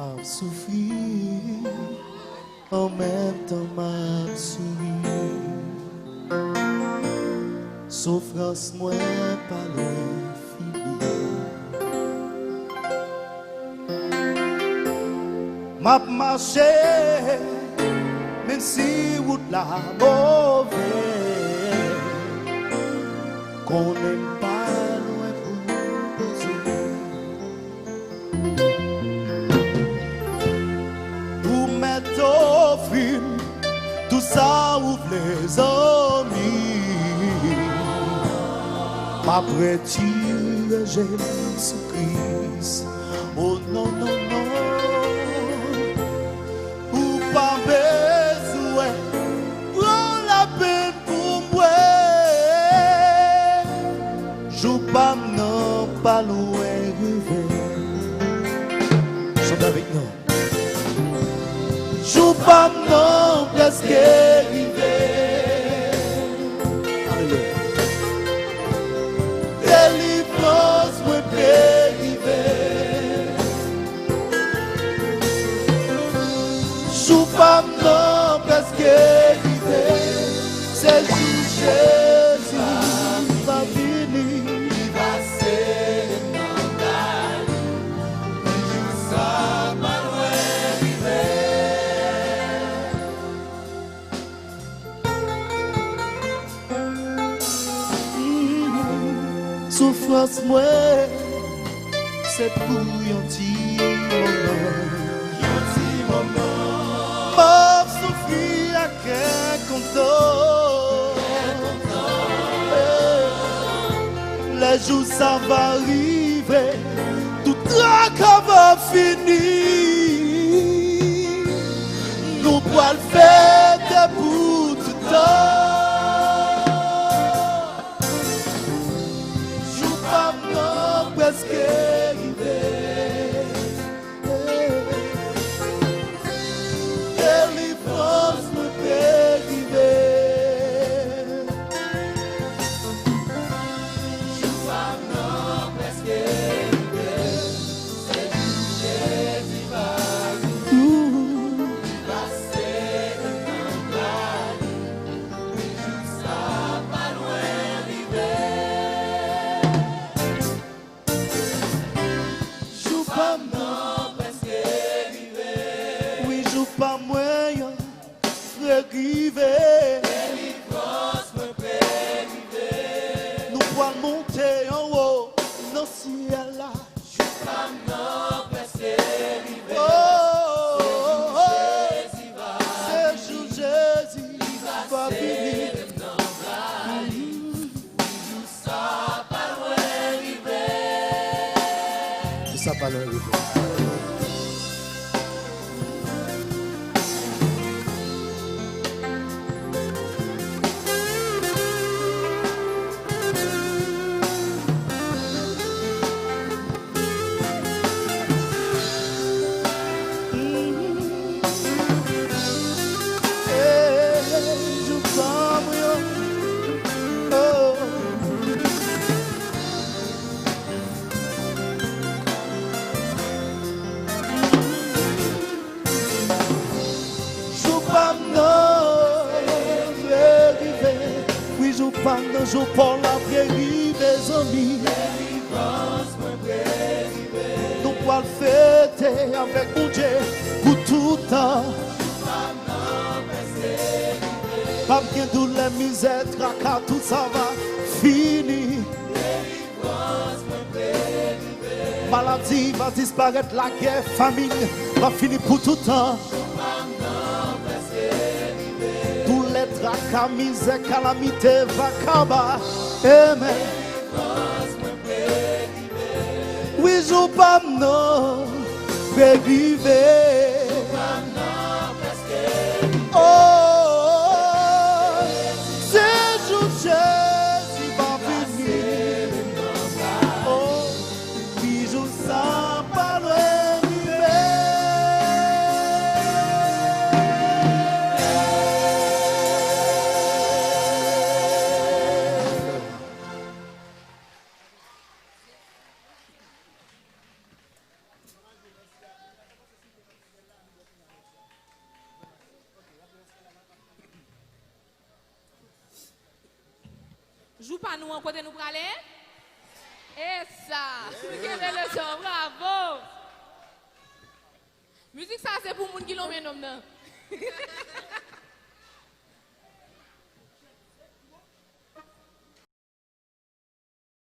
à souffrir, en même temps m'a souri. Souffrance moi pas loin fini. M'a marché, même si route la mauvaise, qu'on n'aime pas loin pour poser. Pour mettre au film, tout ça ouvre les amis. Après tirer Jésus-Christ, oh non, non, non. Pas besoin, prends la peine pour moi. Joue pas non, pas loin river. Chante avec nous. Joue pas non, presque river. Alléluia. Délivrance, moi river. Joue pas non, presque rivé. C'est juste Jésus va venir. Il va s'étendre. Ça va loin rivé. Souffrance moi, c'est pour un petit moment. Pas souffrir à quel content. Les jours ça va arriver, tout tracas va finir. Nous pourrons le faire pour tout temps. Joue pas non presque arrivé. Pas moyen de river. Délivrance me préviver. Nous pouvons monter en haut dans le ciel là. Je suis pas non presque rivé. Oh, c'est Jésus va venir. Tout ça pas loin river. Tout ça pas loin river. Pendant jour pour la vieille des amis, nous pouvons fêter avec mon Dieu pour tout temps. Pas bien d'où la misère, tracas, tout ça va finir. Maladie va disparaître, la guerre, famine va finir pour tout temps. Tracas, misère, calamité, vacaba, amen. Oui, je pas non, vivre. Oh, c'est juste Jésus va venir. Oh, oui, je sens pas loin. Joue pas nous en côté nous pour aller. Et ça, quelle est le son, bravo. Musique ça c'est pour moun qui l'ont non.